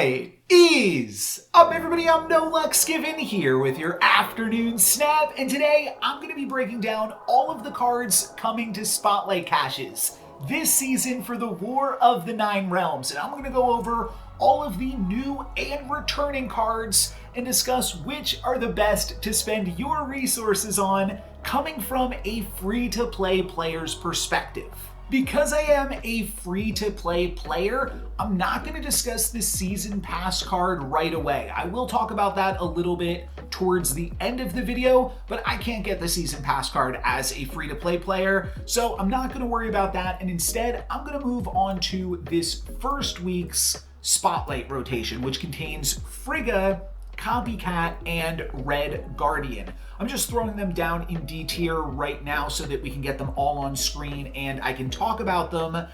What is up, everybody? I'm NoLucksGiven here with your afternoon snap, and today I'm going to be breaking down all of the cards coming to Spotlight caches this season for the War of the Nine Realms, and I'm going to go over all of the new and returning cards and discuss which are the best to spend your resources on coming from a free-to-play player's perspective. Because I am a free-to-play player, I'm not going to discuss the Season Pass card right away. I will talk about that a little bit towards the end of the video, but I can't get the Season Pass card as a free-to-play player, so I'm not going to worry about that, and instead, I'm going to move on to this first week's Spotlight rotation, which contains Frigga, Copycat, and Red Guardian. I'm just throwing them down in D tier right now so that we can get them all on screen and I can talk about them.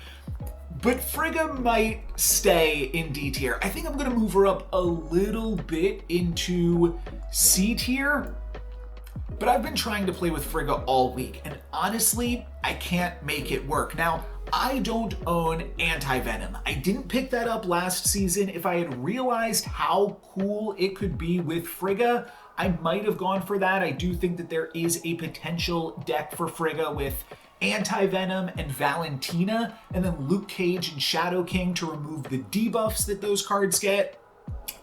But Frigga might stay in D tier. I think I'm going to move her up a little bit into C tier. But I've been trying to play with Frigga all week, and honestly, I can't make it work. Now, I don't own Anti-Venom. I didn't pick that up last season. If I had realized how cool it could be with Frigga, I might have gone for that. I do think that there is a potential deck for Frigga with Anti-Venom and Valentina, and then Luke Cage and Shadow King to remove the debuffs that those cards get,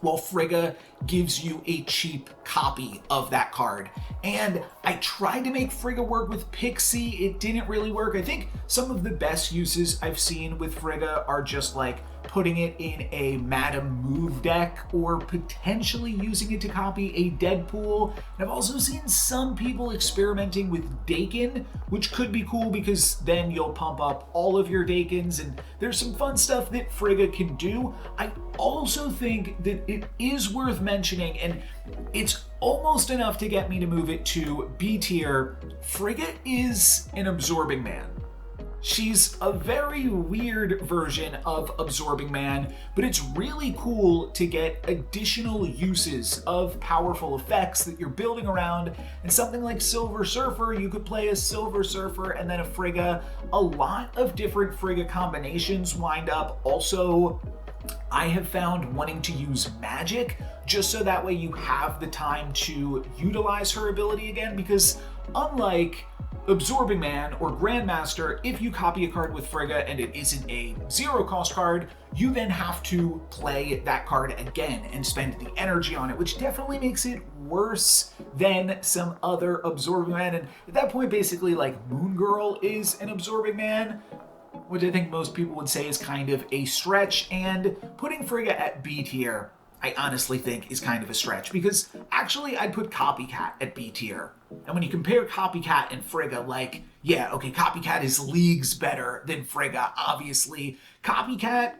while Frigga gives you a cheap copy of that card. And I tried to make Frigga work with Pixie. It didn't really work. I think some of the best uses I've seen with Frigga are just like putting it in a Madam Move deck or potentially using it to copy a Deadpool. And I've also seen some people experimenting with Dakin, which could be cool because then you'll pump up all of your Dakins, and there's some fun stuff that Frigga can do. I also think that it is worth mentioning, and it's almost enough to get me to move it to B tier. Frigga is an Absorbing Man. She's a very weird version of Absorbing Man, but it's really cool to get additional uses of powerful effects that you're building around. And something like Silver Surfer, you could play a Silver Surfer and then a Frigga. A lot of different Frigga combinations wind up also, I have found, wanting to use magic just so that way you have the time to utilize her ability again, because unlike Absorbing Man or Grandmaster, if you copy a card with Frigga and it isn't a zero cost card, you then have to play that card again and spend the energy on it, which definitely makes it worse than some other Absorbing Man. And at that point, basically, like, Moon Girl is an Absorbing Man, which I think most people would say is kind of a stretch, and putting Frigga at B tier, I honestly think is kind of a stretch, because actually I'd put Copycat at B tier. And when you compare Copycat and Frigga, like, yeah, okay, Copycat is leagues better than Frigga, obviously. Copycat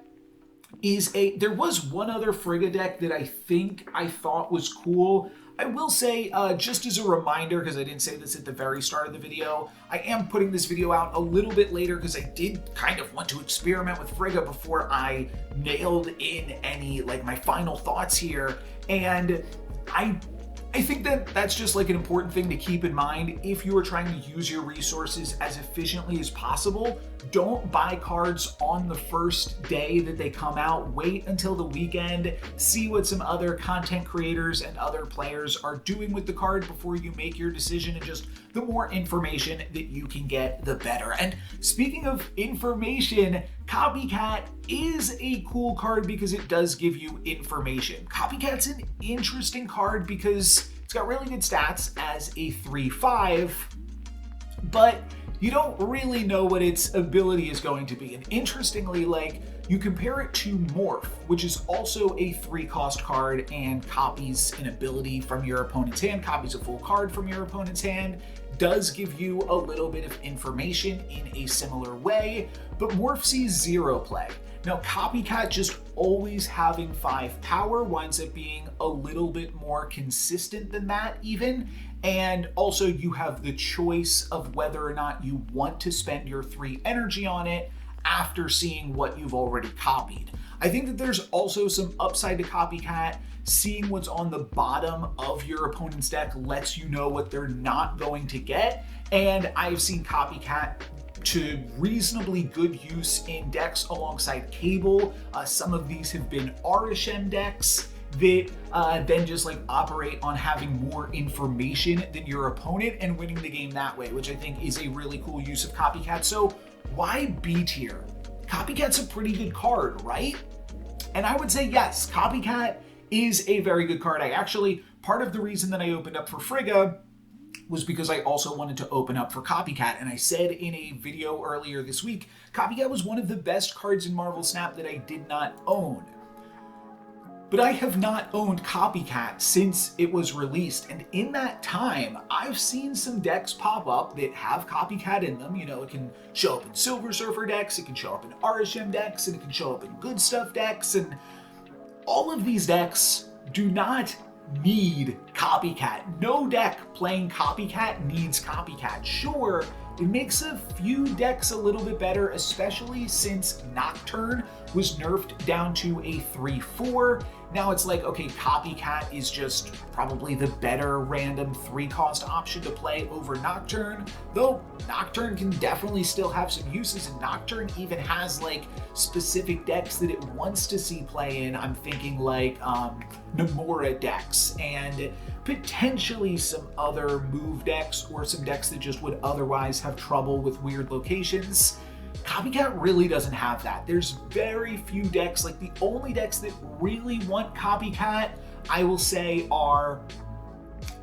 is there was one other Frigga deck that I thought was cool. I will say, just as a reminder, because I didn't say this at the very start of the video, I am putting this video out a little bit later because I did kind of want to experiment with Frigga before I nailed in any, like, my final thoughts here. And I think that that's just like an important thing to keep in mind. If you are trying to use your resources as efficiently as possible, don't buy cards on the first day that they come out. Wait until the weekend, see what some other content creators and other players are doing with the card before you make your decision, and just the more information that you can get, the better. And speaking of information, Copycat is a cool card because it does give you information. Copycat's an interesting card because it's got really good stats as a 3/5, but you don't really know what its ability is going to be. And interestingly, like, you compare it to Morph, which is also a 3-cost card and copies an ability from your opponent's hand, copies a full card from your opponent's hand, does give you a little bit of information in a similar way, but Morph sees 0 play. Now, Copycat just always having 5 power winds up being a little bit more consistent than that even, and also you have the choice of whether or not you want to spend your 3 energy on it after seeing what you've already copied. I think that there's also some upside to Copycat. Seeing what's on the bottom of your opponent's deck lets you know what they're not going to get, and I've seen Copycat to reasonably good use in decks alongside Cable. Some of these have been RSM decks that then just like operate on having more information than your opponent and winning the game that way, which I think is a really cool use of Copycat. So why B tier? Copycat's a pretty good card, right? And I would say yes, Copycat is a very good card. Part of the reason that I opened up for Frigga was because I also wanted to open up for Copycat, and I said in a video earlier this week, Copycat was one of the best cards in Marvel Snap that I did not own. But I have not owned Copycat since it was released, and in that time, I've seen some decks pop up that have Copycat in them. You know, it can show up in Silver Surfer decks, it can show up in RSM decks, and it can show up in Good Stuff decks, and all of these decks do not need Copycat. No deck playing Copycat needs Copycat. Sure, it makes a few decks a little bit better, especially since Nocturne was nerfed down to a 3/4. Now it's like, okay, Copycat is just probably the better random 3-cost option to play over Nocturne, though Nocturne can definitely still have some uses, and Nocturne even has like specific decks that it wants to see play in. I'm thinking like Namora decks and potentially some other move decks or some decks that just would otherwise have trouble with weird locations. Copycat really doesn't have that. There's very few decks, like the only decks that really want Copycat, I will say, are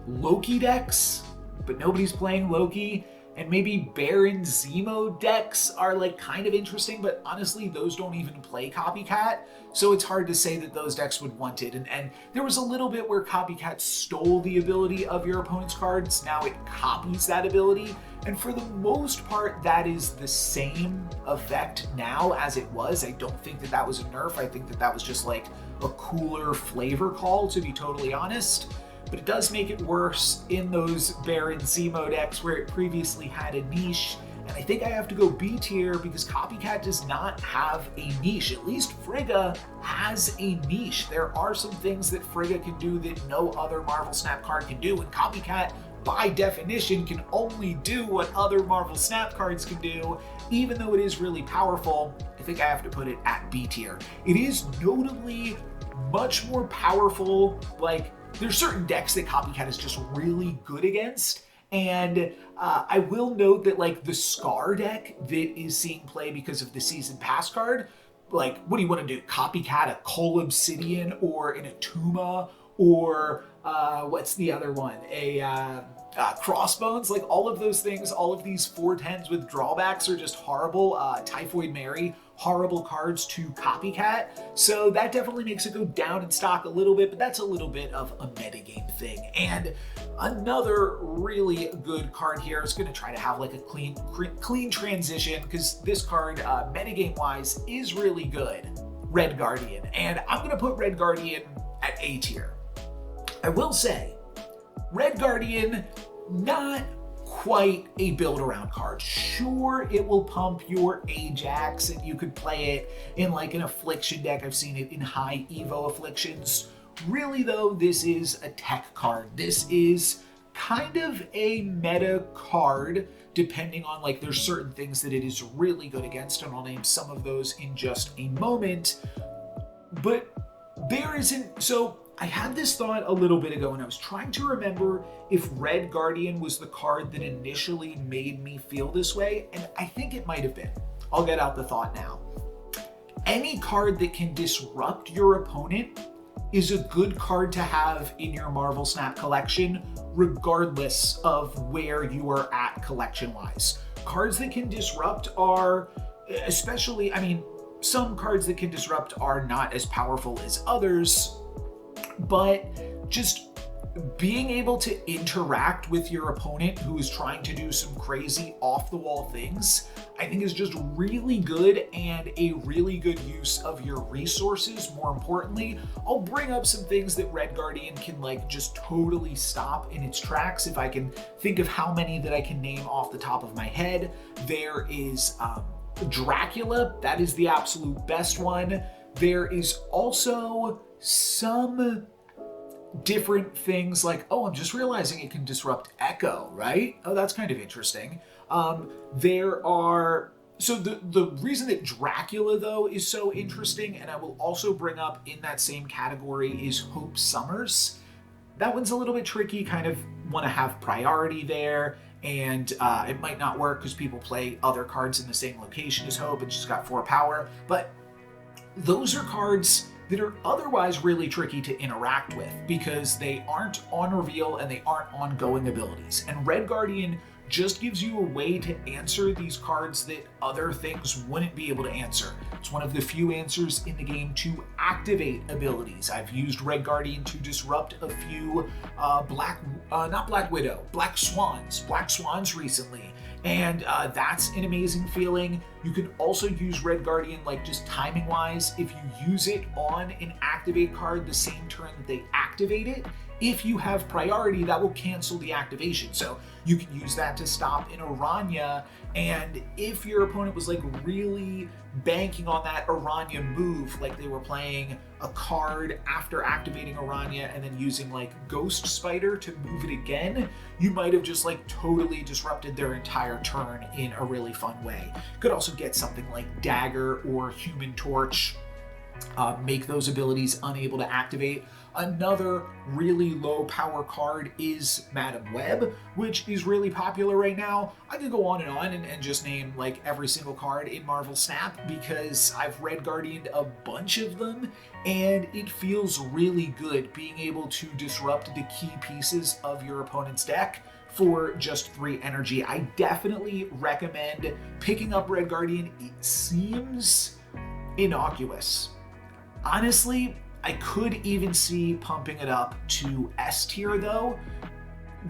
Loki decks, but nobody's playing Loki, and maybe Baron Zemo decks are like kind of interesting, but honestly, those don't even play Copycat, so it's hard to say that those decks would want it. And there was a little bit where Copycat stole the ability of your opponent's cards. Now it copies that ability, and for the most part, that is the same effect now as it was. I don't think that that was a nerf. I think that that was just like a cooler flavor call, to be totally honest. But it does make it worse in those Baron Zemo decks where it previously had a niche. And I think I have to go B tier because Copycat does not have a niche. At least Frigga has a niche. There are some things that Frigga can do that no other Marvel Snap card can do, and Copycat, by definition, can only do what other Marvel Snap cards can do. Even though it is really powerful, I think I have to put it at B tier. It is notably much more powerful. Like, there's certain decks that Copycat is just really good against, and I will note that like the Scar deck that is seeing play because of the Season Pass card, like what do you want to do? Copycat a Cull Obsidian or an Atuma or what's the other one? A Crossbones? Like all of those things, all of these 4/10s with drawbacks are just horrible. Typhoid Mary, horrible cards to Copycat. So that definitely makes it go down in stock a little bit, but that's a little bit of a metagame thing. And another really good card here is going to try to have like a clean transition, because this card, metagame wise, is really good. Red Guardian. And I'm going to put Red Guardian at A tier. I will say, Red Guardian, not quite a build-around card. Sure, it will pump your Ajax, and you could play it in like an Affliction deck. I've seen it in high Evo Afflictions. Really though, this is a tech card. This is kind of a meta card, depending on like there's certain things that it is really good against, and I'll name some of those in just a moment. But there isn't, so I had this thought a little bit ago, and I was trying to remember if Red Guardian was the card that initially made me feel this way, and I think it might have been. I'll get out the thought now. Any card that can disrupt your opponent is a good card to have in your Marvel Snap collection, regardless of where you are at collection-wise. Cards that can disrupt are, especially, I mean, some cards that can disrupt are not as powerful as others, but just being able to interact with your opponent who is trying to do some crazy off-the-wall things, I think is just really good and a really good use of your resources. More importantly, I'll bring up some things that Red Guardian can like just totally stop in its tracks if I can think of how many that I can name off the top of my head. There is Dracula, that is the absolute best one. There is also some different things like, oh, I'm just realizing it can disrupt Echo, right? Oh, that's kind of interesting. So the reason that Dracula, though, is so interesting, and I will also bring up in that same category, is Hope Summers. That one's a little bit tricky, kind of want to have priority there, and it might not work because people play other cards in the same location as Hope, and she's got 4 power, but those are cards that are otherwise really tricky to interact with because they aren't on reveal and they aren't ongoing abilities. And Red Guardian just gives you a way to answer these cards that other things wouldn't be able to answer. It's one of the few answers in the game to activate abilities. I've used Red Guardian to disrupt a few Black Swans recently. And that's an amazing feeling. You can also use Red Guardian, like just timing wise, if you use it on an activate card the same turn that they activate it. If you have priority, that will cancel the activation. So you can use that to stop an Aranya. And if your opponent was like really banking on that Aranya move, like they were playing a card after activating Aranya and then using like Ghost Spider to move it again, you might have just like totally disrupted their entire turn in a really fun way. Could also get something like Dagger or Human Torch, make those abilities unable to activate. Another really low power card is Madam Web, which is really popular right now. I could go on and just name like every single card in Marvel Snap because I've Red Guardianed a bunch of them and it feels really good being able to disrupt the key pieces of your opponent's deck for just 3 energy. I definitely recommend picking up Red Guardian. It seems innocuous. Honestly, I could even see pumping it up to S tier though,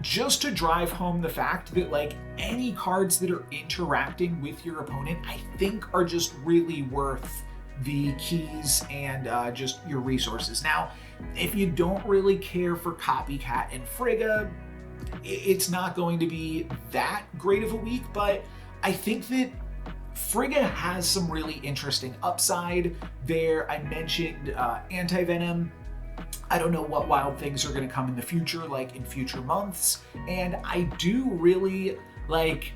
just to drive home the fact that like any cards that are interacting with your opponent, I think are just really worth the keys and just your resources. Now, if you don't really care for Copycat and Frigga, it's not going to be that great of a week, but I think that Frigga has some really interesting upside there. I mentioned anti-venom. I don't know what wild things are going to come in the future, like in future months. And I do really like,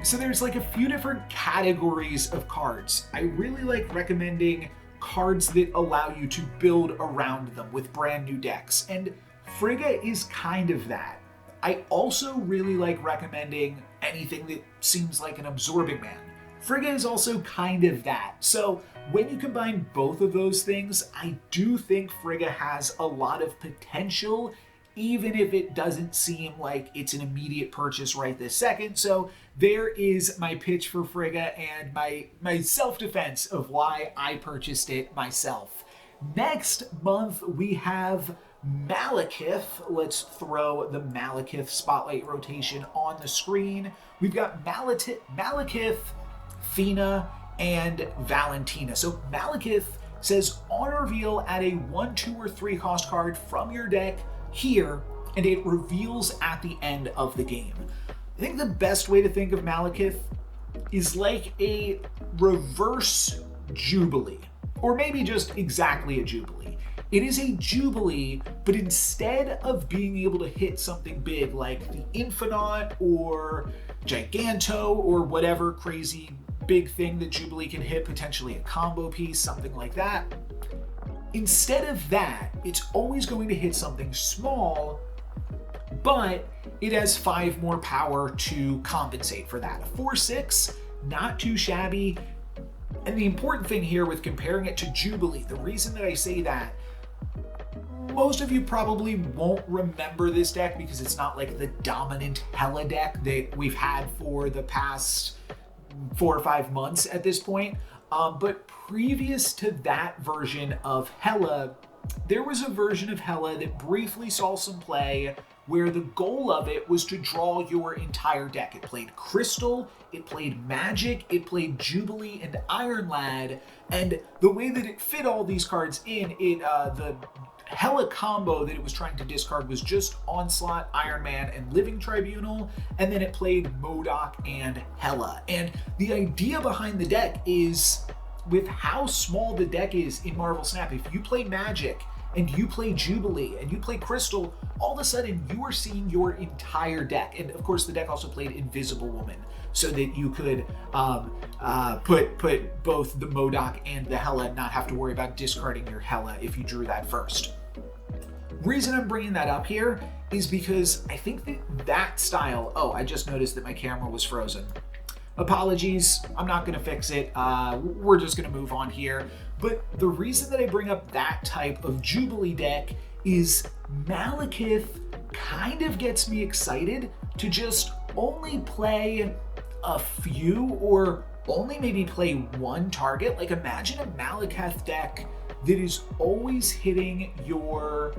so there's like a few different categories of cards. I really like recommending cards that allow you to build around them with brand new decks. And Frigga is kind of that. I also really like recommending anything that seems like an absorbing man. Frigga is also kind of that. So when you combine both of those things, I do think Frigga has a lot of potential, even if it doesn't seem like it's an immediate purchase right this second. So there is my pitch for Frigga and my self-defense of why I purchased it myself. Next month, we have Malekith. Let's throw the Malekith spotlight rotation on the screen. We've got Malekith, Thena, and Valentina. So Malekith says on reveal, add a 1, 2, or 3 cost card from your deck here, and it reveals at the end of the game. I think the best way to think of Malekith is like a reverse Jubilee, or maybe just exactly a Jubilee. It is a Jubilee, but instead of being able to hit something big like the Infinite or Giganto or whatever crazy big thing that Jubilee can hit, potentially a combo piece, something like that. Instead of that, it's always going to hit something small, but it has 5 more power to compensate for that. A 4/6, not too shabby. And the important thing here with comparing it to Jubilee, the reason that I say that, most of you probably won't remember this deck because it's not like the dominant Hela deck that we've had for the past 4 or 5 months at this point. But previous to that version of Hela, there was a version of Hela that briefly saw some play where the goal of it was to draw your entire deck. It played Crystal, it played Magic, it played Jubilee and Iron Lad, and the way that it fit all these cards in, the Hela combo that it was trying to discard was just Onslaught, Iron Man, and Living Tribunal, and then it played MODOK and Hela. And the idea behind the deck is, with how small the deck is in Marvel Snap, if you play Magic and you play Jubilee and you play Crystal, all of a sudden you are seeing your entire deck. And of course the deck also played Invisible Woman, so that you could put both the MODOK and the Hela and not have to worry about discarding your Hela if you drew that first. Reason I'm bringing that up here is because I think that style, oh, I just noticed that my camera was frozen. Apologies, I'm not gonna fix it. We're just gonna move on here. But the reason that I bring up that type of Jubilee deck is Malekith kind of gets me excited to just only play a few, or only maybe play one target. Like imagine a Malekith deck that is always hitting your,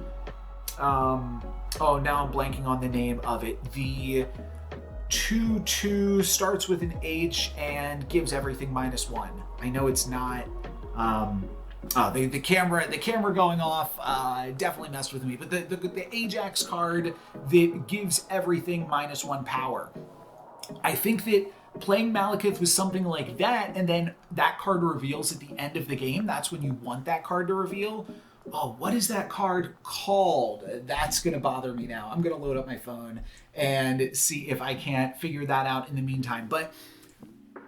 oh, now I'm blanking on the name of it. The 2/2 starts with an H and gives everything -1. I know it's not, the camera going off definitely messed with me, but the Ajax card that gives everything -1 power. I think that playing Malekith with something like that, and then that card reveals at the end of the game, that's when you want that card to reveal. Oh, what is that card called? That's gonna bother me now. I'm gonna load up my phone and see if I can't figure that out in the meantime. But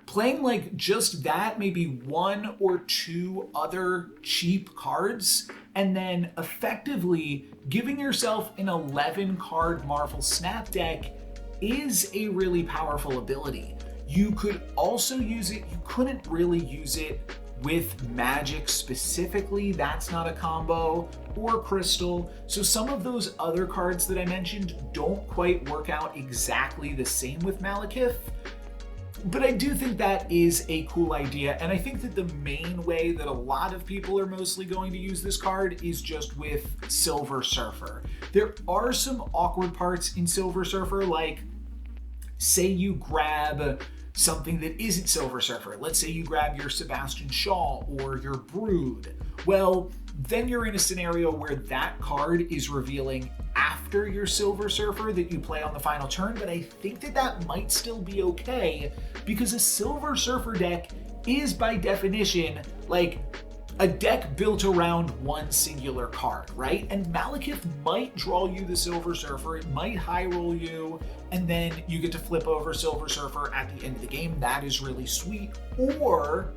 playing like just that, maybe one or two other cheap cards, and then effectively giving yourself an 11 card Marvel Snap deck is a really powerful ability. You could also use it, you couldn't really use it with Magic specifically, that's not a combo, or Crystal. So some of those other cards that I mentioned don't quite work out exactly the same with Malekith. But I do think that is a cool idea, and I think that the main way that a lot of people are mostly going to use this card is just with Silver Surfer. There are some awkward parts in Silver Surfer, like say you grab something that isn't Silver Surfer. Let's say you grab your Sebastian Shaw or your Brood. Well, then you're in a scenario where that card is revealing after your Silver Surfer that you play on the final turn, but I think that that might still be okay because a Silver Surfer deck is by definition like a deck built around one singular card, right? And Malekith might draw you the Silver Surfer, it might high roll you, and then you get to flip over Silver Surfer at the end of the game. That is really sweet. Or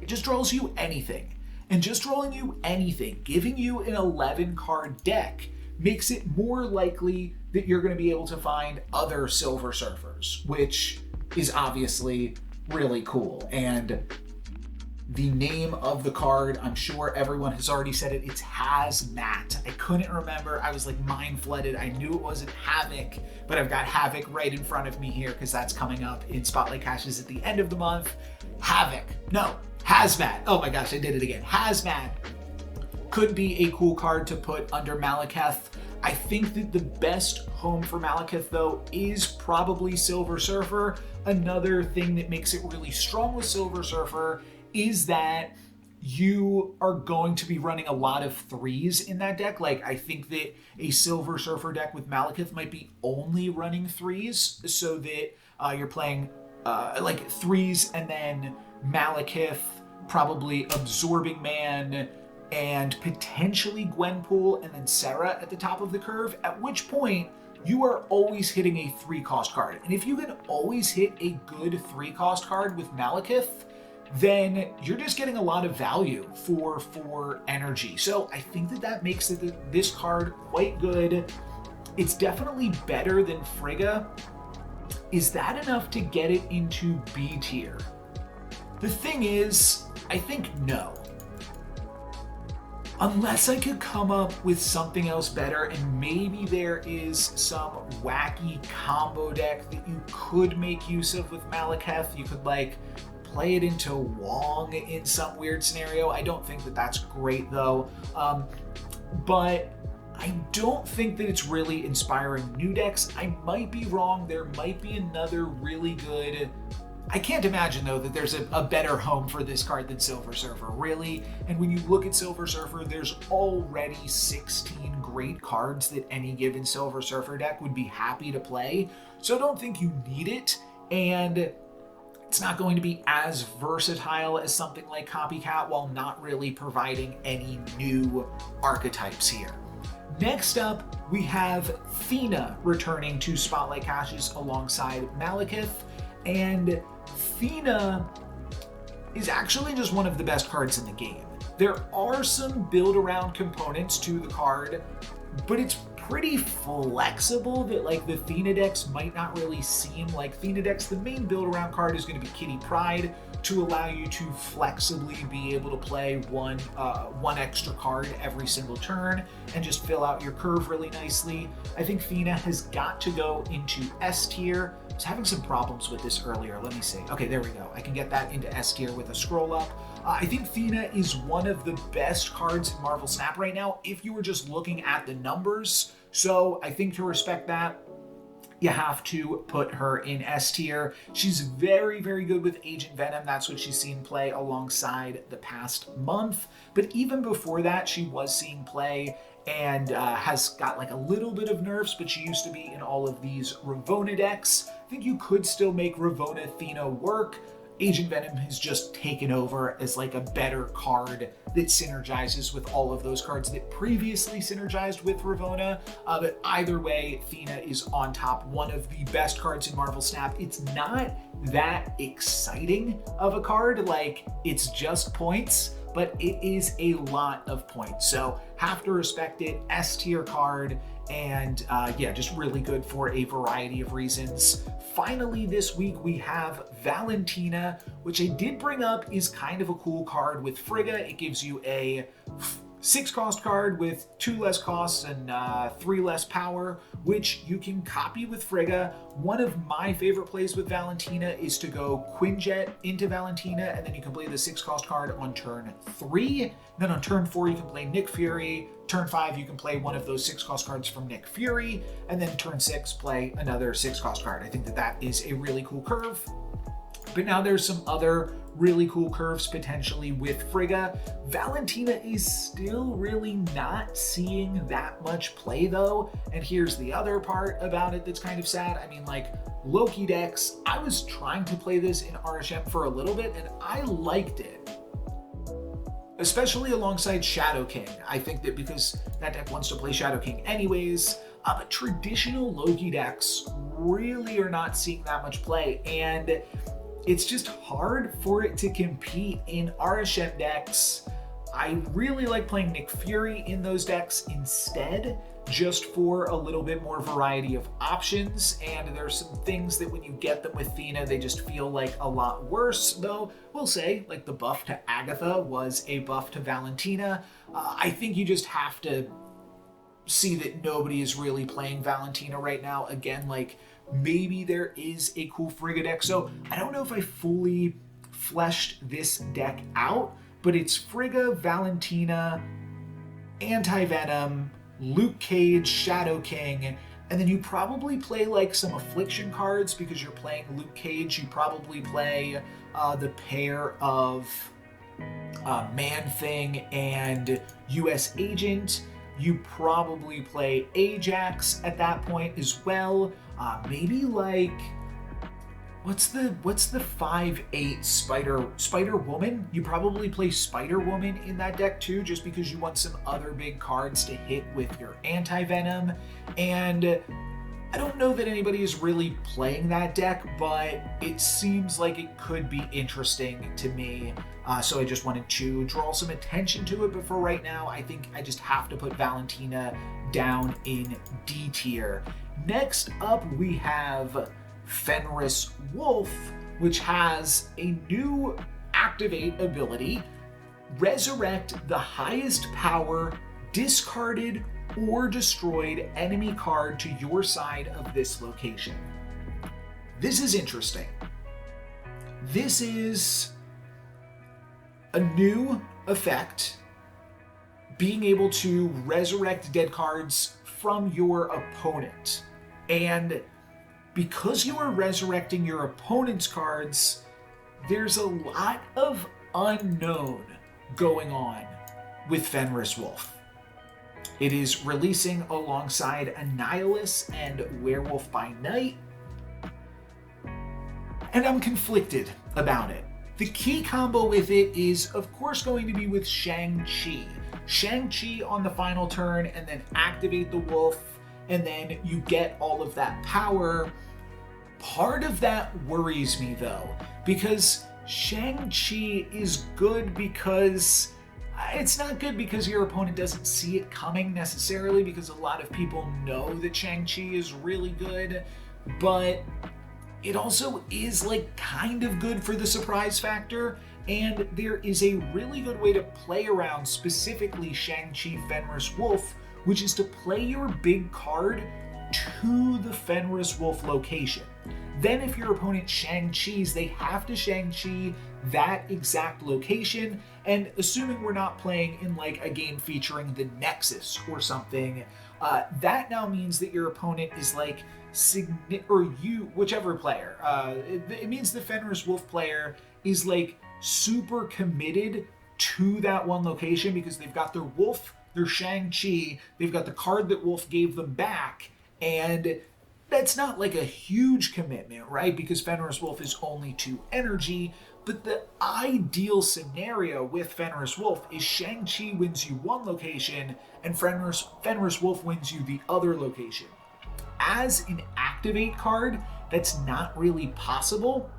it just draws you anything. And just drawing you anything, giving you an 11 card deck, makes it more likely that you're going to be able to find other Silver Surfers, which is obviously really cool. And the name of the card, I'm sure everyone has already said it, it's Hazmat. I couldn't remember, I was like mind flooded. I knew it wasn't Havoc, but I've got Havoc right in front of me here because that's coming up in Spotlight Caches at the end of the month. Havoc, no, Hazmat. Oh my gosh, I did it again. Hazmat could be a cool card to put under Malekith. I think that the best home for Malekith though is probably Silver Surfer. Another thing that makes it really strong with Silver Surfer is that you are going to be running a lot of threes in that deck. Like I think that a Silver Surfer deck with Malekith might be only running threes, so that you're playing like threes and then Malekith, probably Absorbing Man, and potentially Gwenpool, and then Serra at the top of the curve, at which point you are always hitting a 3-cost card. And if you can always hit a good 3-cost card with Malekith, then you're just getting a lot of value for energy. So I think that that makes this card quite good. It's definitely better than Frigga. Is that enough to get it into B tier? The thing is, I think no. Unless I could come up with something else better, and maybe there is some wacky combo deck that you could make use of with Malekith. You could like play it into Wong in some weird scenario. I don't think that that's great though. But I don't think that it's really inspiring new decks. I might be wrong. There might be another really good... I can't imagine though that there's a better home for this card than Silver Surfer, really. And when you look at Silver Surfer, there's already 16 great cards that any given Silver Surfer deck would be happy to play. So I don't think you need it. And It's not going to be as versatile as something like Copycat while not really providing any new archetypes here. Next up, we have Thena returning to Spotlight Caches alongside Malekith, and Thena is actually just one of the best cards in the game. There are some build-around components to the card, but it's pretty flexible that like the Thena decks might not really seem like Thena decks. The main build-around card is going to be Kitty Pryde to allow you to flexibly be able to play one extra card every single turn and just fill out your curve really nicely. I think Thena has got to go into S tier. I was having some problems with this earlier. Let me see. Okay, there we go. I can get that into S tier with a scroll up. I think Thena is one of the best cards in Marvel Snap right now if you were just looking at the numbers. So I think to respect that, you have to put her in S tier. She's very, very good with Agent Venom. That's what she's seen play alongside the past month. But even before that, she was seeing play and has got like a little bit of nerfs, but she used to be in all of these Ravonna decks. I think you could still make Ravonna Thena work. Agent Venom has just taken over as like a better card that synergizes with all of those cards that previously synergized with Ravonna. But either way, Thena is on top, one of the best cards in Marvel Snap. It's not that exciting of a card, like it's just points, but it is a lot of points. So have to respect it, S tier card, and yeah, just really good for a variety of reasons. Finally, this week we have Valentina, which I did bring up is kind of a cool card with Frigga. It gives you a 6-cost card with 2 less costs and 3 less power, which you can copy with Frigga. One of my favorite plays with Valentina is to go Quinjet into Valentina, and then you can play the 6-cost card on turn 3. Then on turn 4, you can play Nick Fury. Turn 5, you can play one of those 6-cost cards from Nick Fury, and then turn 6, play another 6-cost card. I think that that is a really cool curve. But now there's some other really cool curves potentially with Frigga. Valentina is still really not seeing that much play though, and here's the other part about it that's kind of sad. I mean, like, Loki decks, I was trying to play this in RSM for a little bit, and I liked it. Especially alongside Shadow King. I think that because that deck wants to play Shadow King anyways, but traditional Loki decks really are not seeing that much play, and it's just hard for it to compete in RSM decks. I really like playing Nick Fury in those decks instead, just for a little bit more variety of options, and there's some things that when you get them with Thena, they just feel like a lot worse, though we'll say, like the buff to Agatha was a buff to Valentina. I think you just have to see that nobody is really playing Valentina right now. Again, like, maybe there is a cool Frigga deck, so I don't know if I fully fleshed this deck out, but it's Frigga, Valentina, Anti-Venom, Luke Cage, Shadow King, and then you probably play like some Affliction cards because you're playing Luke Cage. You probably play the pair of Man-Thing and US Agent. You probably play Ajax at that point as well. Maybe like, what's the 5/8 Spider Woman? You probably play Spider Woman in that deck too, just because you want some other big cards to hit with your Anti-Venom. And I don't know that anybody is really playing that deck, but it seems like it could be interesting to me. So I just wanted to draw some attention to it. But for right now, I think I just have to put Valentina down in D tier. Next up, we have Fenris Wolf, which has a new activate ability, resurrect the highest power discarded or destroyed enemy card to your side of this location. This is interesting. This is a new effect, being able to resurrect dead cards from your opponent. And because you are resurrecting your opponent's cards, there's a lot of unknown going on with Fenris Wolf. It is releasing alongside Annihilus and Werewolf by Night. and I'm conflicted about it. The key combo with it is, of course, going to be with Shang-Chi. Shang-Chi on the final turn, and then activate the wolf, and then you get all of that power. Part of that worries me, though, because Shang-Chi is good because it's not good because your opponent doesn't see it coming necessarily, because a lot of people know that Shang-Chi is really good, but it also is like kind of good for the surprise factor, and there is a really good way to play around specifically Shang-Chi Fenris Wolf, which is to play your big card to the Fenris Wolf location. Then if your opponent Shang-Chi's, they have to Shang-Chi that exact location, and assuming we're not playing in like a game featuring the Nexus or something, that now means that your opponent is like, or you, whichever player, it means the Fenris Wolf player is like super committed to that one location because they've got their wolf, their Shang-Chi, they've got the card that Wolf gave them back, and that's not like a huge commitment, right? Because Fenris Wolf is only 2 energy, but the ideal scenario with Fenris Wolf is Shang-Chi wins you one location and Fenris Wolf wins you the other location. As an activate card, that's not really possible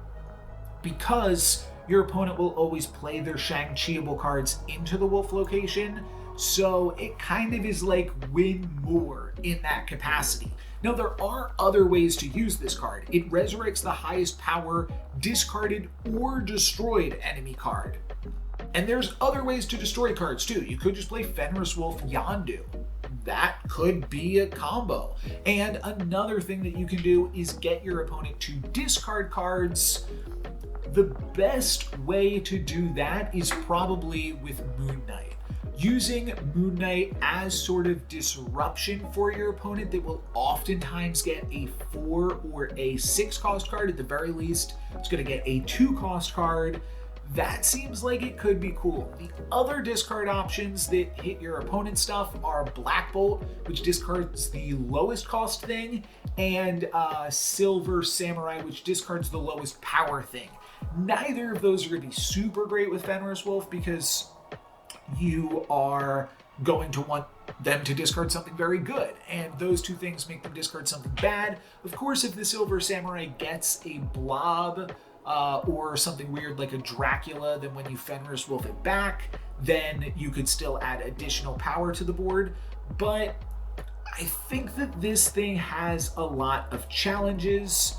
because your opponent will always play their Shang-Chi-able cards into the Wolf location, so it kind of is like win more in that capacity. Now, there are other ways to use this card. It resurrects the highest power discarded or destroyed enemy card. And there's other ways to destroy cards too. You could just play Fenris Wolf Yondu. That could be a combo. And another thing that you can do is get your opponent to discard cards. The best way to do that is probably with Moon Knight. Using Moon Knight as sort of disruption for your opponent that will oftentimes get a 4 or a 6 cost card. At the very least, it's going to get a 2 cost card. That seems like it could be cool. The other discard options that hit your opponent's stuff are Black Bolt, which discards the lowest cost thing, and Silver Samurai, which discards the lowest power thing. Neither of those are going to be super great with Fenris Wolf because you are going to want them to discard something very good, and those two things make them discard something bad. Of course, if the Silver Samurai gets a blob or something weird like a Dracula, then when you Fenris Wolf it back, then you could still add additional power to the board. But I think that this thing has a lot of challenges.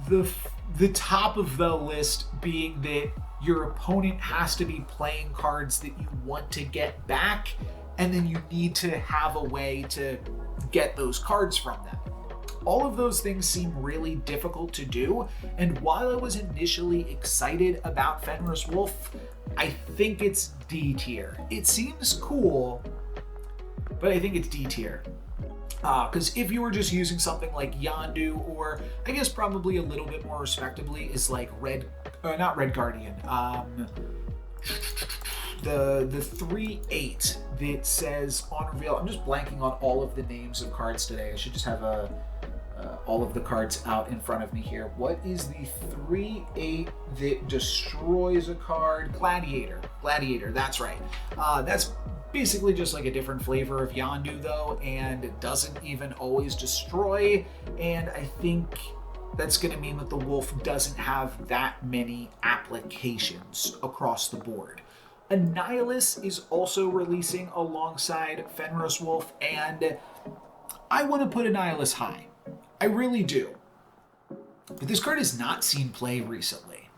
The top of the list being that your opponent has to be playing cards that you want to get back, and then you need to have a way to get those cards from them. All of those things seem really difficult to do, and while I was initially excited about Fenris Wolf, I think it's D tier. It seems cool, but I think it's D tier. Because if you were just using something like Yondu, or I guess probably a little bit more respectably is like not Red Guardian, the 3/8 that says on reveal. I'm just blanking on all of the names of cards today. I should just have all of the cards out in front of me here. What is the 3/8 that destroys a card? Gladiator, that's right. That's basically just like a different flavor of Yondu though, and it doesn't even always destroy, and I think that's going to mean that the Wolf doesn't have that many applications across the board. Annihilus is also releasing alongside Fenris Wolf, and I want to put Annihilus high. I really do. But this card has not seen play recently,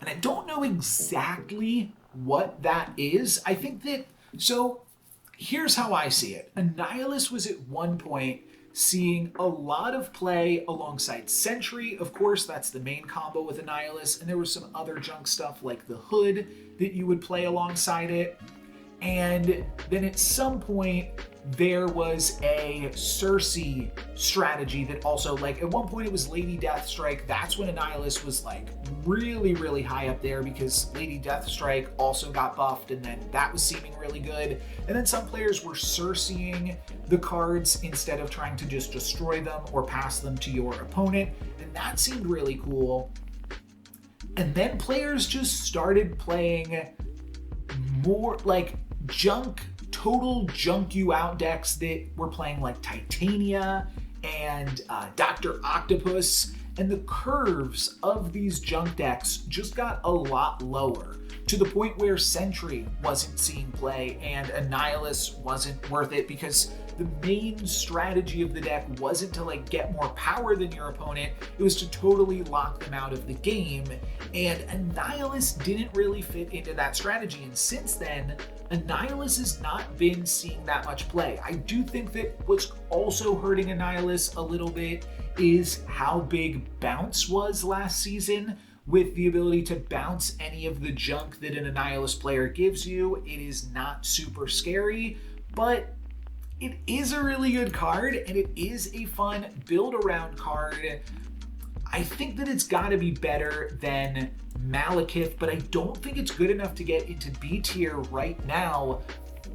and I don't know exactly what that is. I think that So here's how I see it. Annihilus was at one point seeing a lot of play alongside Sentry. Of course, that's the main combo with Annihilus, and there was some other junk stuff like the Hood that you would play alongside it. And then at some point, there was a Cersei strategy that also, like, at one point it was Lady Deathstrike. That's when Annihilus was like really, really high up there because Lady Deathstrike also got buffed, and then that was seeming really good. And then some players were Cerseiing the cards instead of trying to just destroy them or pass them to your opponent, and that seemed really cool. And then players just started playing more like total junk you out decks that were playing like Titania and Dr. Octopus, and the curves of these junk decks just got a lot lower, to the point where Sentry wasn't seeing play and Annihilus wasn't worth it, because the main strategy of the deck wasn't to like get more power than your opponent, it was to totally lock them out of the game, and Annihilus didn't really fit into that strategy. And since then, Annihilus has not been seeing that much play. I do think that what's also hurting Annihilus a little bit is how big Bounce was last season. With the ability to bounce any of the junk that an Annihilus player gives you, it is not super scary, but it is a really good card, and it is a fun build-around card. I think that it's got to be better than Malekith, but I don't think it's good enough to get into B tier right now.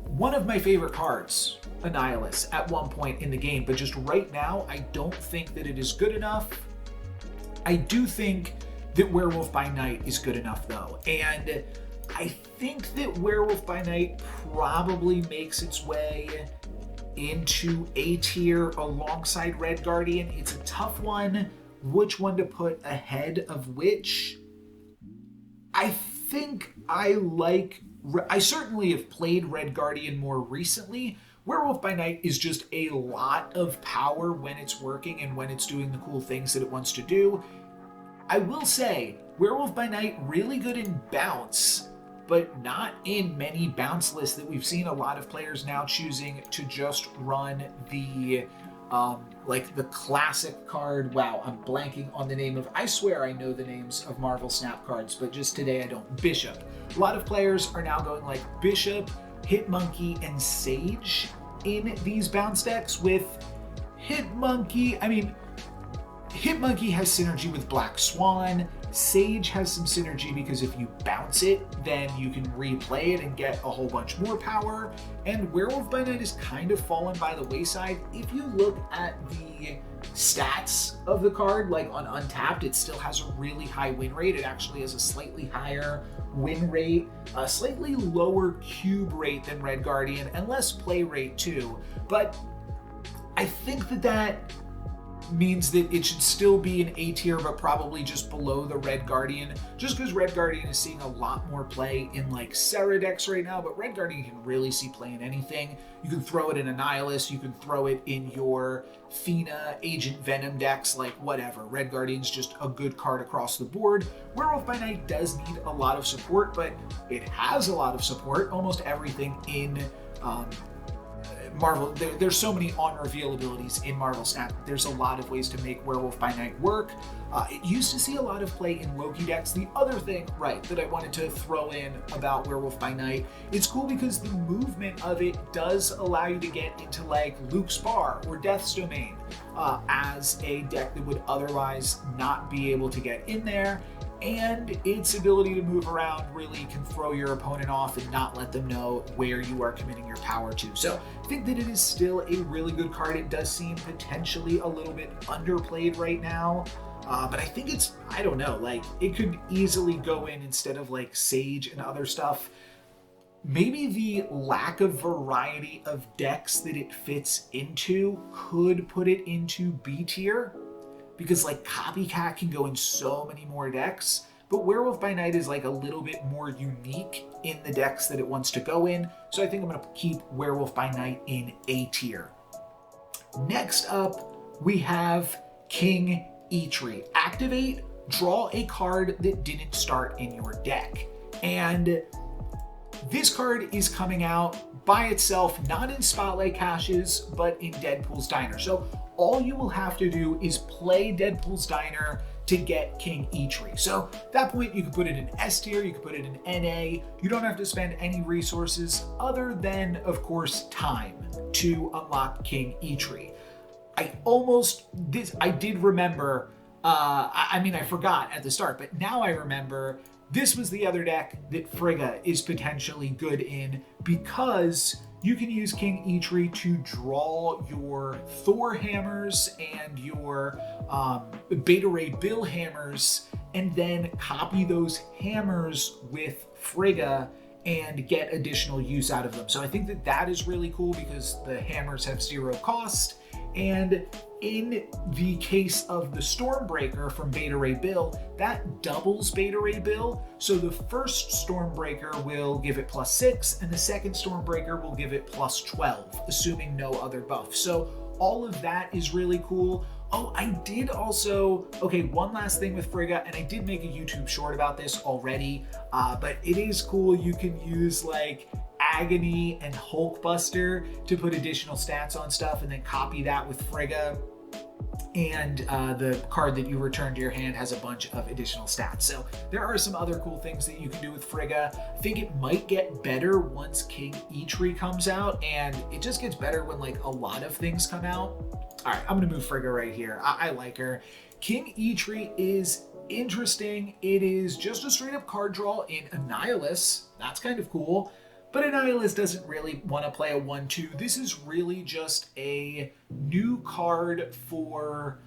One of my favorite cards, Annihilus, at one point in the game, but just right now, I don't think that it is good enough. I do think that Werewolf by Night is good enough, though, and I think that Werewolf by Night probably makes its way into A tier alongside Red Guardian. It's a tough one, which one to put ahead of which. I think I certainly have played Red Guardian more recently. Werewolf by Night is just a lot of power when it's working and when it's doing the cool things that it wants to do. I will say, Werewolf by Night really good in bounce, but not in many bounce lists that we've seen a lot of players now choosing to just run the like the classic card. Wow, I'm blanking on the name of, I swear I know the names of Marvel Snap cards, but just today I don't. Bishop. A lot of players are now going like Bishop, Hitmonkey, and Sage in these bounce decks, with Hitmonkey, Hitmonkey has synergy with Black Swan. Sage has some synergy because if you bounce it, then you can replay it and get a whole bunch more power. And Werewolf by Night is kind of fallen by the wayside. If you look at the stats of the card, like on Untapped, it still has a really high win rate. It actually has a slightly higher win rate, a slightly lower cube rate than Red Guardian, and less play rate too. But I think that means that it should still be an A tier, but probably just below the Red Guardian, just because Red Guardian is seeing a lot more play in like Serra decks right now, but Red Guardian can really see play in anything. You can throw it in Annihilus, you can throw it in your Thena, Agent Venom decks, like whatever. Red Guardian's just a good card across the board. Werewolf by Night does need a lot of support, but it has a lot of support. Almost everything in Marvel, there's so many on-reveal abilities in Marvel Snap. There's a lot of ways to make Werewolf by Night work. It used to see a lot of play in Loki decks. The other thing, right, that I wanted to throw in about Werewolf by Night, it's cool because the movement of it does allow you to get into like Luke's Bar or Death's Domain as a deck that would otherwise not be able to get in there. And its ability to move around really can throw your opponent off and not let them know where you are committing your power to. So I think that it is still a really good card. It does seem potentially a little bit underplayed right now. But I think it's, I don't know, like it could easily go in instead of like Sage and other stuff. Maybe the lack of variety of decks that it fits into could put it into B tier, because like Copycat can go in so many more decks, but Werewolf by Night is like a little bit more unique in the decks that it wants to go in. So I think I'm going to keep Werewolf by Night in A tier. Next up, we have King Eitri. Activate, draw a card that didn't start in your deck. And this card is coming out by itself, not in Spotlight Caches, but in Deadpool's Diner. So all you will have to do is play Deadpool's Diner to get King Eitri. So at that point, you can put it in S tier, you can put it in NA. You don't have to spend any resources other than, of course, time to unlock King Eitri. I did remember, I forgot at the start, but now I remember this was the other deck that Frigga is potentially good in, because you can use King Eitri to draw your Thor hammers and your Beta Ray Bill hammers, and then copy those hammers with Frigga and get additional use out of them. So I think that that is really cool because the hammers have 0 cost. And in the case of the Stormbreaker from Beta Ray Bill, that doubles Beta Ray Bill. So the first Stormbreaker will give it +6, and the second Stormbreaker will give it +12, assuming no other buff. So all of that is really cool. Oh, I did also, okay, one last thing with Frigga, and I did make a YouTube short about this already, but it is cool. You can use like Agony and Hulkbuster to put additional stats on stuff and then copy that with Frigga. And the card that you return to your hand has a bunch of additional stats. So there are some other cool things that you can do with Frigga. I think it might get better once King Eitri comes out, and it just gets better when like a lot of things come out. All right, I'm gonna move Frigga right here. I like her. King Eitri is interesting. It is just a straight up card draw in Annihilus. That's kind of cool. But Annihilus doesn't really want to play a 1-2. This is really just a new card for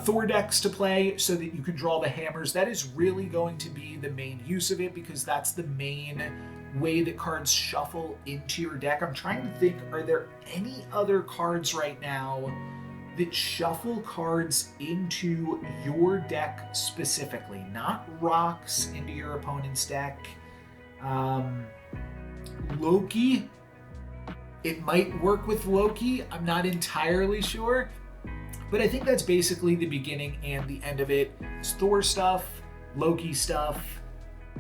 Thor decks to play so that you can draw the hammers. That is really going to be the main use of it because that's the main way that cards shuffle into your deck. I'm trying to think, are there any other cards right now that shuffle cards into your deck specifically? Not rocks into your opponent's deck. Loki, it might work with Loki. I'm not entirely sure, but I think that's basically the beginning and the end of it. It's Thor stuff, Loki stuff,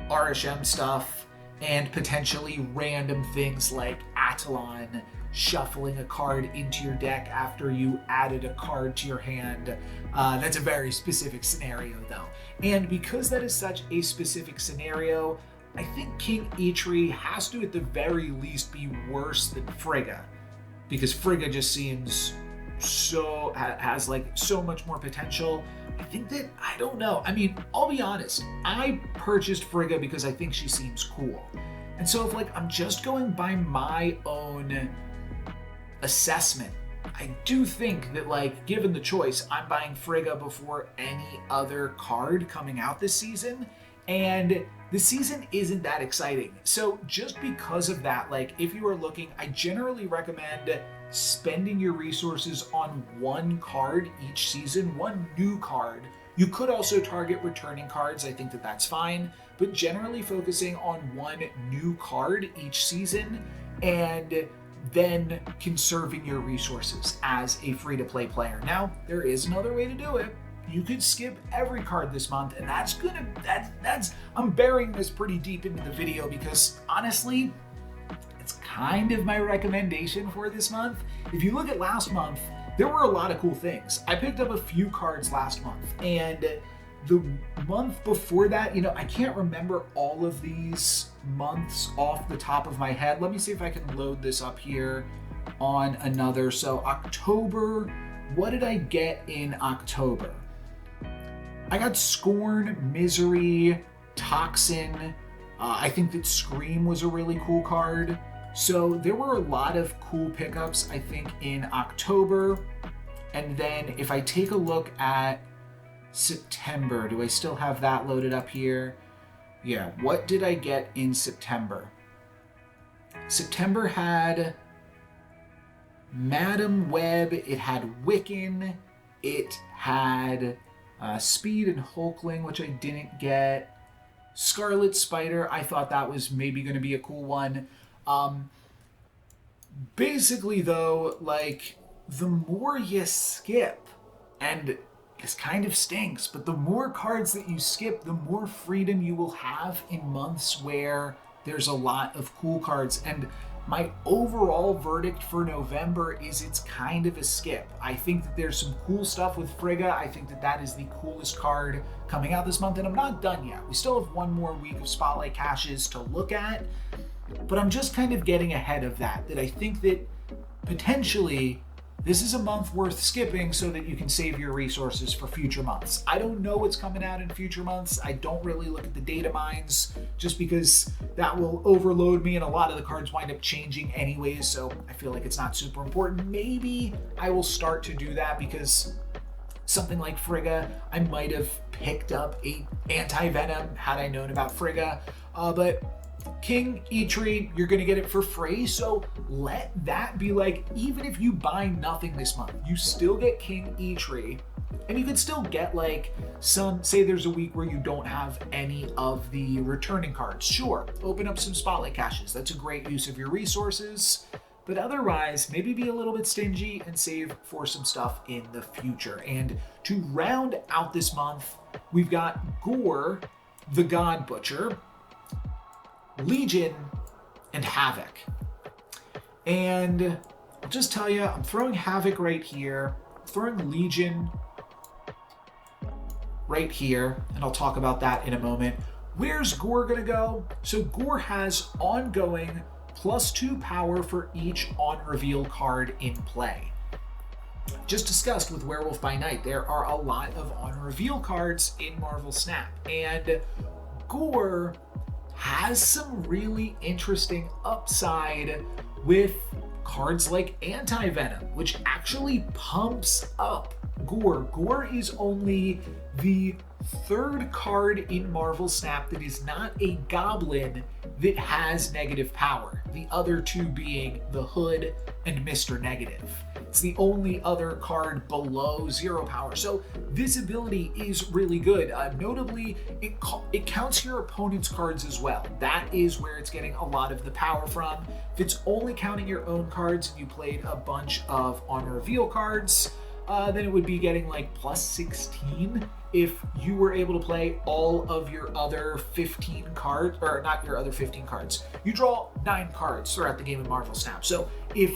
RSM stuff, and potentially random things like Attilan shuffling a card into your deck after you added a card to your hand. That's a very specific scenario though. And because that is such a specific scenario, I think King Eitri has to at the very least be worse than Frigga, because Frigga just seems so, has like so much more potential. I think that, I don't know. I mean, I'll be honest, I purchased Frigga because I think she seems cool. And so if like I'm just going by my own assessment, I do think that like given the choice, I'm buying Frigga before any other card coming out this season. And the season isn't that exciting. So just because of that, like if you are looking, I generally recommend spending your resources on one card each season, one new card. You could also target returning cards. I think that that's fine, but generally focusing on one new card each season and then conserving your resources as a free-to-play player. Now, there is another way to do it. You could skip every card this month, and I'm burying this pretty deep into the video because honestly, it's kind of my recommendation for this month. If you look at last month, there were a lot of cool things. I picked up a few cards last month, and the month before that, you know, I can't remember all of these months off the top of my head. Let me see if I can load this up here on another. So October, what did I get in October? I got Scorn, Misery, Toxin. I think that Scream was a really cool card. So there were a lot of cool pickups, I think, in October. And then if I take a look at September, do I still have that loaded up here? Yeah, what did I get in September? September had Madam Web, it had Wiccan, it had Speed and Hulkling, which I didn't get. Scarlet Spider, I thought that was maybe going to be a cool one. Basically though, like, the more you skip, and this kind of stinks, but the more cards that you skip, the more freedom you will have in months where there's a lot of cool cards. And my overall verdict for November is it's kind of a skip. I think that there's some cool stuff with Frigga. I think that that is the coolest card coming out this month, and I'm not done yet. We still have one more week of Spotlight caches to look at, but I'm just kind of getting ahead of that I think that potentially this is a month worth skipping so that you can save your resources for future months. I don't know what's coming out in future months. I don't really look at the data mines just because that will overload me and a lot of the cards wind up changing anyways, so I feel like it's not super important. Maybe I will start to do that because something like Frigga, I might have picked up a anti-Venom had I known about Frigga, but King Eitri, you're gonna get it for free, so let that be like, even if you buy nothing this month, you still get King Eitri, and you can still get like some, say there's a week where you don't have any of the returning cards. Sure, open up some spotlight caches, that's a great use of your resources, but otherwise, maybe be a little bit stingy and save for some stuff in the future. And to round out this month, we've got Gorr the God Butcher, Legion, and Havoc. And I'll just tell you, I'm throwing Havoc right here, throwing Legion right here, and I'll talk about that in a moment. Where's Gorr gonna go? So Gorr has ongoing +2 power for each on-reveal card in play. Just discussed with Werewolf by Night, there are a lot of on-reveal cards in Marvel Snap, and Gorr has some really interesting upside with cards like Anti-Venom, which actually pumps up Gorr. Gorr is only the 3rd card in Marvel Snap that is not a goblin that has negative power. The other 2 being the Hood and Mr. Negative. It's the only other card below 0 power. So this ability is really good. Notably, it counts your opponent's cards as well. That is where it's getting a lot of the power from. If it's only counting your own cards and you played a bunch of on-reveal cards, then it would be getting like +16 if you were able to play all of your other 15 cards, or not your other 15 cards. You draw 9 cards throughout the game in Marvel Snap. So if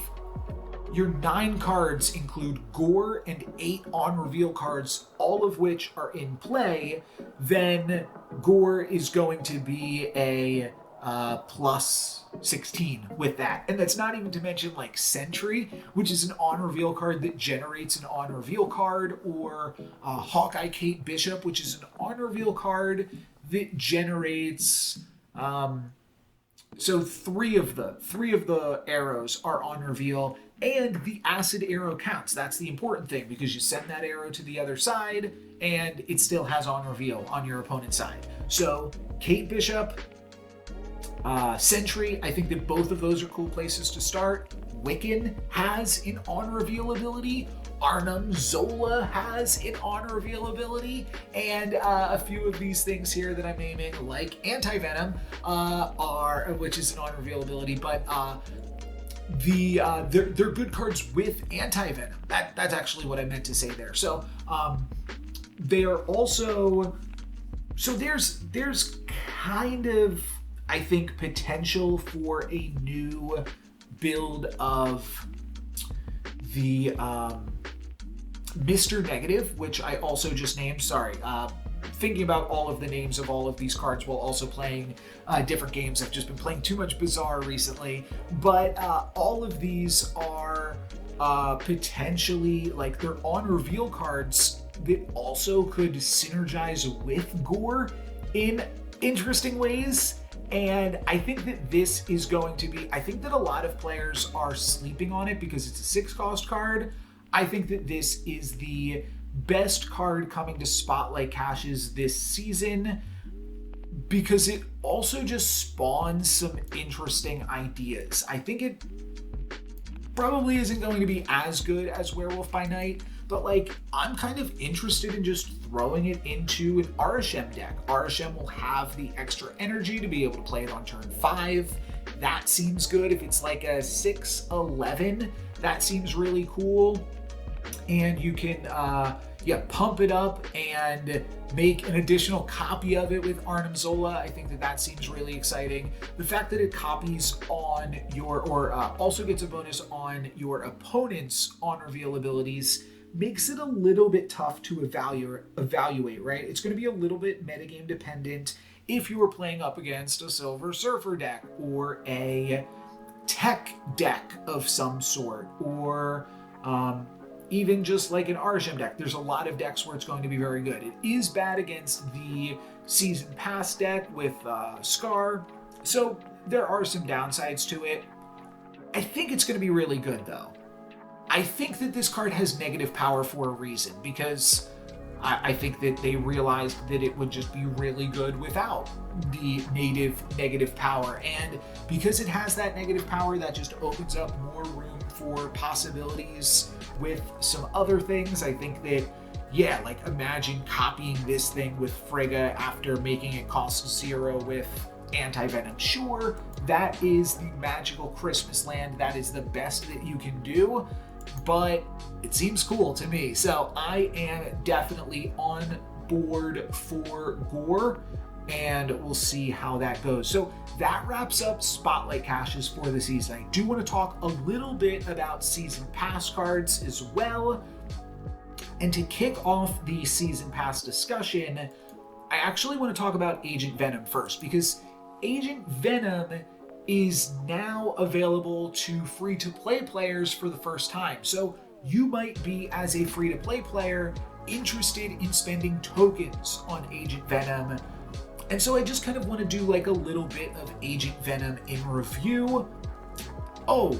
your 9 cards include Gorr and 8 on-reveal cards, all of which are in play, then Gorr is going to be a +16 with that. And that's not even to mention like Sentry, which is an on-reveal card that generates an on-reveal card, or Hawkeye Kate Bishop, which is an on-reveal card that generates so three of the arrows are on reveal, and the acid arrow counts. That's the important thing, because you send that arrow to the other side and it still has on reveal on your opponent's side. So Kate Bishop, Sentry, I think that both of those are cool places to start. Wiccan has an on reveal ability. Arnhem Zola has an on reveal ability, and a few of these things here that I'm naming, like Anti-Venom, which is an on reveal ability, but they're good cards with Anti-Venom. That's actually what I meant to say there. So they are also, so there's kind of, I think, potential for a new build of the Mr. Negative, which I also just named. Sorry, thinking about all of the names of all of these cards while also playing different games. I've just been playing too much Bazaar recently, but all of these are potentially, like, they're on reveal cards that also could synergize with Gorr in interesting ways. And I think that this is going to be, I think that a lot of players are sleeping on it because it's a 6-cost card. I think that this is the best card coming to Spotlight Caches this season because it also just spawns some interesting ideas. I think it probably isn't going to be as good as Werewolf by Night, but like, I'm kind of interested in just throwing it into an Arishem deck. Arishem will have the extra energy to be able to play it on turn 5. That seems good. If it's like a 6/11, that seems really cool. And you can pump it up and make an additional copy of it with Arnhem Zola. I think that seems really exciting. The fact that it copies on your, or also gets a bonus on your opponent's on reveal abilities, makes it a little bit tough to evaluate, right? It's going to be a little bit metagame dependent if you were playing up against a Silver Surfer deck or a tech deck of some sort, or Even just like an Arsham deck, there's a lot of decks where it's going to be very good. It is bad against the Season Pass deck with Scar, so there are some downsides to it. I think it's going to be really good, though. I think that this card has negative power for a reason, because I think that they realized that it would just be really good without the native negative power. And because it has that negative power, that just opens up more room for possibilities with some other things. I think that, yeah, like imagine copying this thing with Frigga after making it cost 0 with anti-venom. Sure, that is the magical Christmas land. That is the best that you can do, but it seems cool to me. So I am definitely on board for Gorr, and we'll see how that goes. So that wraps up Spotlight Caches for the season. I do want to talk a little bit about Season Pass cards as well. And to kick off the Season Pass discussion, I actually want to talk about Agent Venom first, because Agent Venom is now available to free-to-play players for the first time. So you might be, as a free-to-play player, interested in spending tokens on Agent Venom. And so I just kind of want to do like a little bit of Agent Venom in review. Oh,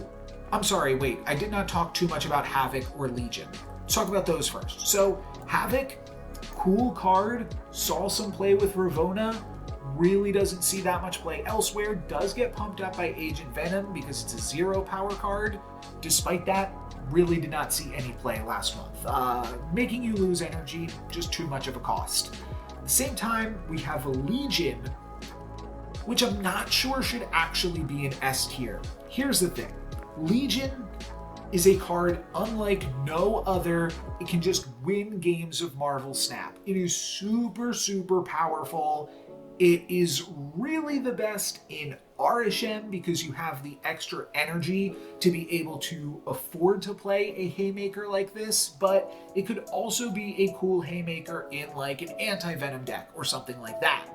I'm sorry, wait, I did not talk too much about Havoc or Legion. Let's talk about those first. So Havoc, cool card, saw some play with Ravonna, really doesn't see that much play elsewhere, does get pumped up by Agent Venom because it's a 0 power card. Despite that, really did not see any play last month. Making you lose energy, just too much of a cost. At the same time, we have Legion, which I'm not sure should actually be an S tier. Here's the thing, Legion is a card unlike no other. It can just win games of Marvel Snap. It is super, super powerful. It is really the best in RSM because you have the extra energy to be able to afford to play a Haymaker like this, but it could also be a cool Haymaker in like an anti-Venom deck or something like that.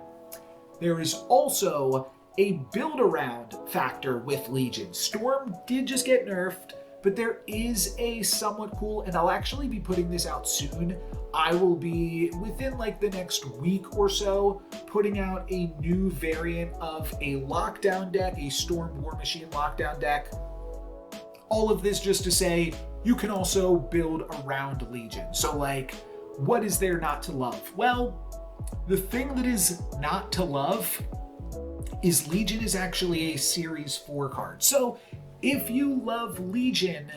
There is also a build-around factor with Legion. Storm did just get nerfed, but there is a somewhat cool, and I'll actually be putting this out soon. I will be, within like the next week or so, putting out a new variant of a lockdown deck, a Storm War Machine lockdown deck. All of this just to say, you can also build around Legion. So like, what is there not to love? Well, the thing that is not to love is Legion is actually a Series 4 card. So if you love Legion,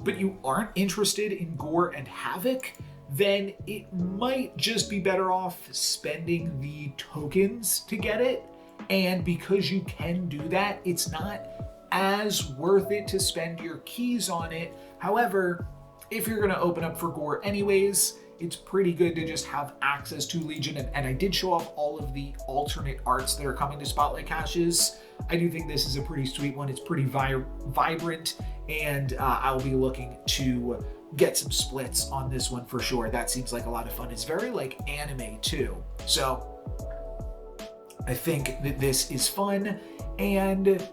but you aren't interested in Gorr and Havoc, then it might just be better off spending the tokens to get it. And because you can do that, it's not as worth it to spend your keys on it. However, if you're gonna open up for Gorr anyways, it's pretty good to just have access to Legion. And I did show off all of the alternate arts that are coming to Spotlight Caches. I do think this is a pretty sweet one. It's pretty vibrant, and I'll be looking to get some splits on this one for sure. That seems like a lot of fun. It's very like anime too. So I think that this is fun, and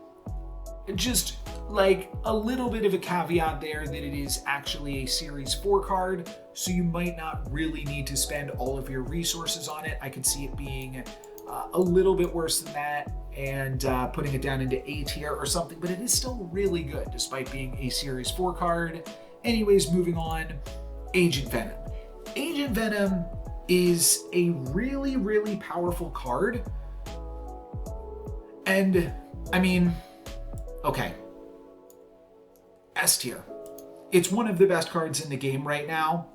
just like a little bit of a caveat there that it is actually a Series 4 card, so you might not really need to spend all of your resources on it. I could see it being a little bit worse than that and putting it down into A tier or something, but it is still really good despite being a Series 4 card. Anyways, moving on, Agent Venom. Agent Venom is a really, really powerful card. And I mean, okay, S tier. It's one of the best cards in the game right now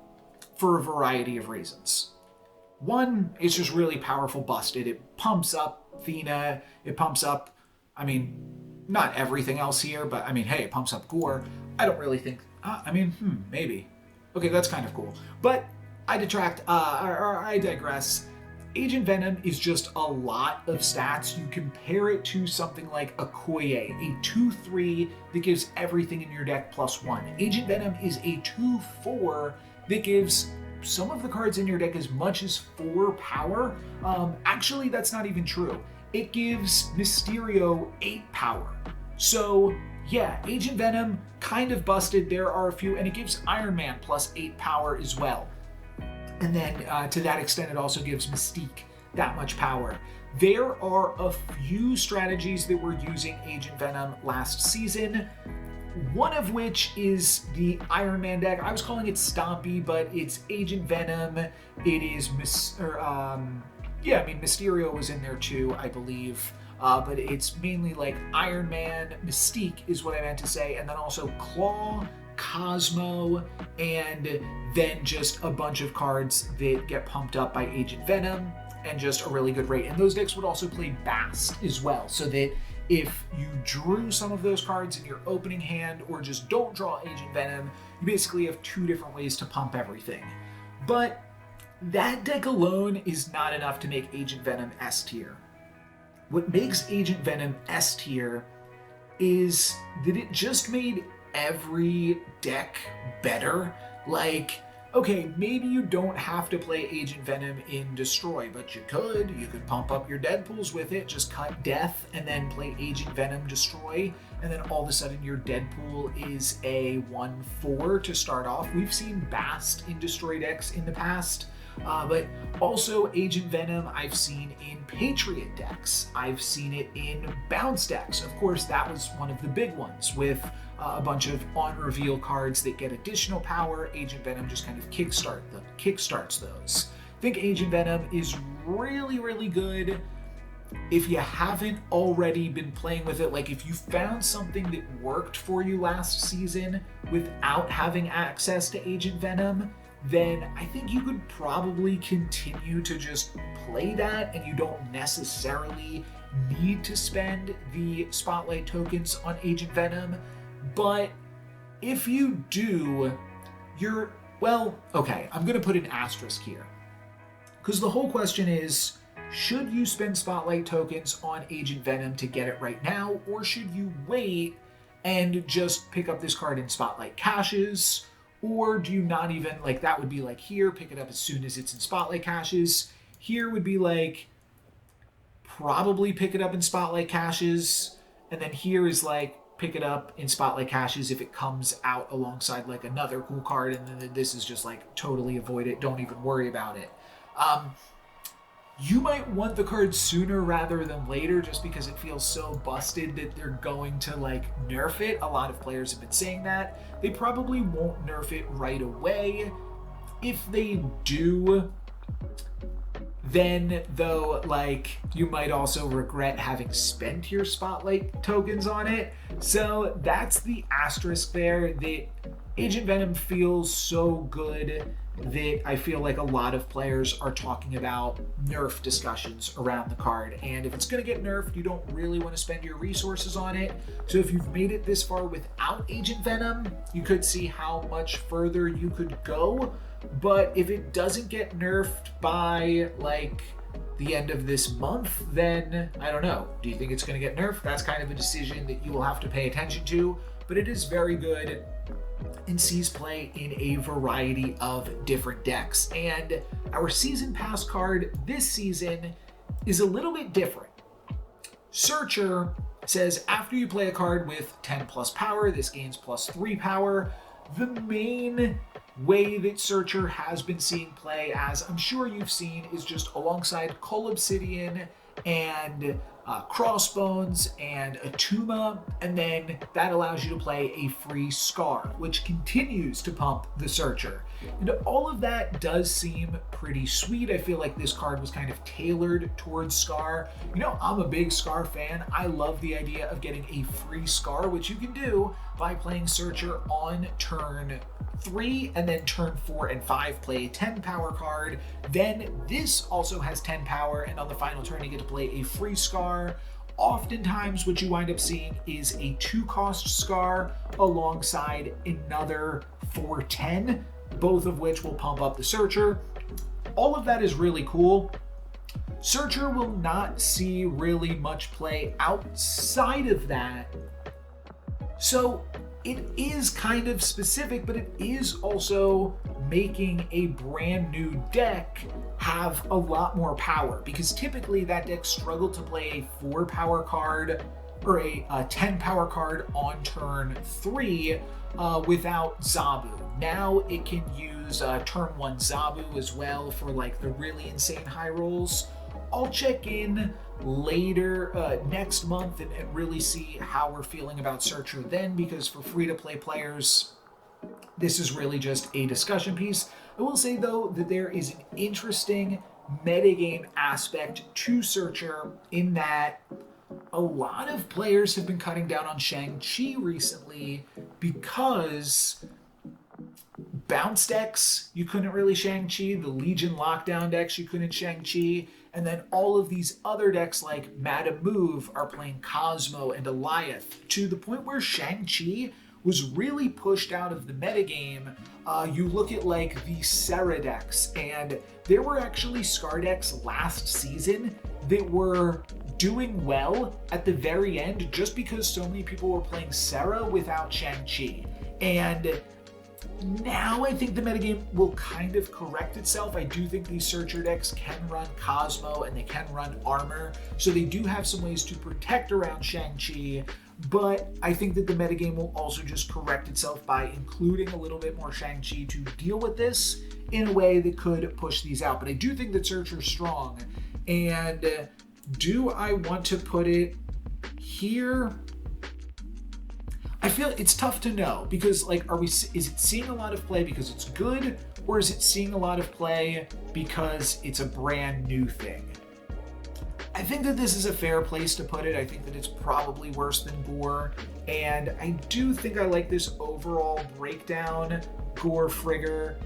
for a variety of reasons. One, it's just really powerful busted. It pumps up Thena, it pumps up, I mean, not everything else here, but I mean, hey, it pumps up Gorr. I don't really think, maybe. Okay, that's kind of cool. But I digress. Agent Venom is just a lot of stats. You compare it to something like a Koye, a 2/3 that gives everything in your deck +1. Agent Venom is a 2/4 that gives some of the cards in your deck as much as 4 power. Actually, that's not even true. It gives Mysterio 8 power. So yeah, Agent Venom, kind of busted. There are a few, and it gives Iron Man plus 8 power as well. And then to that extent, it also gives Mystique that much power. There are a few strategies that were using Agent Venom last season, one of which is the Iron Man deck. I was calling it Stompy, but it's Agent Venom. It is, Mysterio was in there too, I believe. But it's mainly like Iron Man, Mystique is what I meant to say, and then also Claw, Cosmo, and then just a bunch of cards that get pumped up by Agent Venom, and just a really good rate. And those decks would also play Bast as well, so that if you drew some of those cards in your opening hand or just don't draw Agent Venom, you basically have 2 different ways to pump everything. But that deck alone is not enough to make Agent Venom S tier. What makes Agent Venom S tier is that it just made every deck better. Like, okay, maybe you don't have to play Agent Venom in Destroy, but you could. You could pump up your Deadpools with it, just cut Death, and then play Agent Venom Destroy, and then all of a sudden your Deadpool is a 1/4 to start off. We've seen Bast in Destroy decks in the past, but also Agent Venom I've seen in Patriot decks. I've seen it in Bounce decks. Of course, that was one of the big ones with a bunch of on-reveal cards that get additional power. Agent Venom just kind of kickstarts those. I think Agent Venom is really, really good. If you haven't already been playing with it, like if you found something that worked for you last season without having access to Agent Venom, then I think you could probably continue to just play that, and you don't necessarily need to spend the Spotlight tokens on Agent Venom. But if you do, I'm going to put an asterisk here. Because the whole question is, should you spend Spotlight tokens on Agent Venom to get it right now, or should you wait and just pick up this card in Spotlight caches? Or do you not even, like, that would be like here, pick it up as soon as it's in Spotlight caches. Here would be like, probably pick it up in Spotlight caches. And then here is like, pick it up in Spotlight caches if it comes out alongside like another cool card, and then this is just like totally avoid it, don't even worry about it. You might want the card sooner rather than later, just because it feels so busted that they're going to like nerf it. A lot of players have been saying that. They probably won't nerf it right away. If they do, then though, like, you might also regret having spent your Spotlight tokens on it. So that's the asterisk there, that Agent Venom feels so good that I feel like a lot of players are talking about nerf discussions around the card. And if it's going to get nerfed, you don't really want to spend your resources on it. So if you've made it this far without Agent Venom, you could see how much further you could go. But if it doesn't get nerfed by like the end of this month, then I don't know. Do you think it's going to get nerfed? That's kind of a decision that you will have to pay attention to. But it is very good and sees play in a variety of different decks. And our Season Pass card this season is a little bit different. Searcher says after you play a card with 10 plus power, this gains plus 3 power. The main way that Searcher has been seeing play, as I'm sure you've seen, is just alongside Cull Obsidian and Crossbones and Atuma, and then that allows you to play a free Scar, which continues to pump the Searcher. And all of that does seem pretty sweet. I feel like this card was kind of tailored towards Scar. You know, I'm a big Scar fan. I love the idea of getting a free Scar, which you can do by playing Searcher on turn 3, and then turn 4 and 5 play a 10 power card. Then this also has 10 power, and on the final turn you get to play a free Scar. Oftentimes what you wind up seeing is a 2-cost Scar alongside another 4/10, both of which will pump up the Searcher. All of that is really cool. Searcher will not see really much play outside of that. So it is kind of specific, but it is also making a brand new deck have a lot more power, because typically that deck struggled to play a 4 power card or a 10 power card on turn 3 without Zabu. Now it can use turn 1 Zabu as well for like the really insane high rolls. I'll check in later next month and really see how we're feeling about Searcher then, because for free-to-play players, this is really just a discussion piece. I will say, though, that there is an interesting metagame aspect to Searcher in that a lot of players have been cutting down on Shang-Chi recently because bounce decks, you couldn't really Shang-Chi, the Legion lockdown decks, you couldn't Shang-Chi, and then all of these other decks like Madame Move are playing Cosmo and Eliath, to the point where Shang-Chi was really pushed out of the metagame. You look at like the Serra decks, and there were actually Scar decks last season that were doing well at the very end just because so many people were playing Serra without Shang-Chi. And now I think the metagame will kind of correct itself. I do think these Searcher decks can run Cosmo and they can run Armor, so they do have some ways to protect around Shang-Chi, but I think that the metagame will also just correct itself by including a little bit more Shang-Chi to deal with this in a way that could push these out. But I do think that Searcher's strong, and do I want to put it here? I feel it's tough to know, because like, is it seeing a lot of play because it's good, or is it seeing a lot of play because it's a brand new thing? I think that this is a fair place to put it. I think that it's probably worse than Gorr, and I do think I like this overall breakdown. Gorr, Frigga,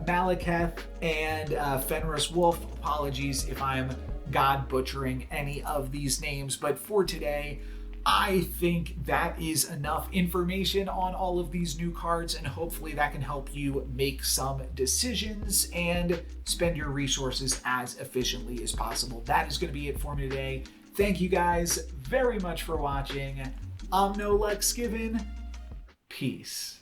Malekith, and Fenris Wolf. Apologies if I'm God butchering any of these names, but for today, I think that is enough information on all of these new cards, and hopefully that can help you make some decisions and spend your resources as efficiently as possible. That is going to be it for me today. Thank you guys very much for watching. I'm NoLucksGiven. Peace.